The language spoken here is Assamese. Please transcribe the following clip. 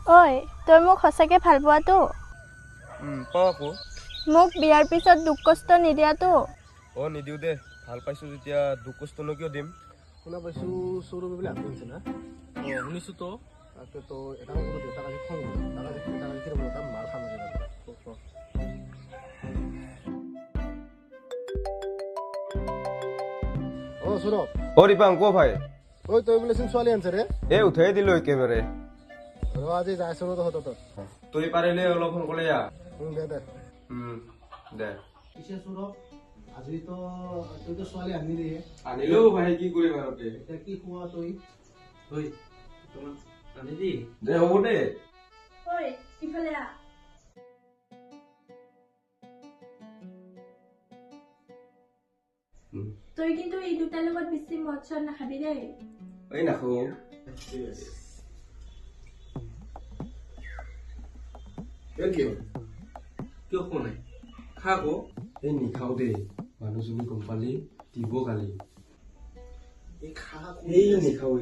ঐ তই মোক সঁচাকে ভাল পোৱাটো পাওঁ আকৌ মোক বিয়াৰ পিছত দুখ কষ্ট নিদিয়াটো নিদিওঁ দে ভাল পাইছোঁ যেতিয়া দুখ কষ্টনো কিয় দিম শুনা পাইছোঁ সৌৰভে বোলে আত্মহত্যা হৈছে না শুনিছোঁ তো তাকেতো এটা কাম কৰোঁ দেউতাক আজি খং তাৰ মাৰ খাম সৌৰভ দীপাং ক ভাই ঐ তই বোলেচোন ছোৱালী আনছে ৰে উঠাই দিলো একেবাৰে আজি যাই আছো তহঁতৰ তই পাৰিলে অলপ সোনকালে দে দে দে পিছে সৌৰভ আজিতো তইতো ছোৱালী আনিলি আনিলো ভাই কি কৰিম আৰু এতিয়া কি খোৱা তই দে হ'ব দে ঐ ইফালে আ তই কিন্তু এই দুটাৰ লগত বেছি মদ চদ নাখাবি দেই এই নাখো কিয় খোৱা নাই খা আকৌ এই নিখাও দেই মানুহজনী গম পালি দিব গালি এই খা এই নিখাও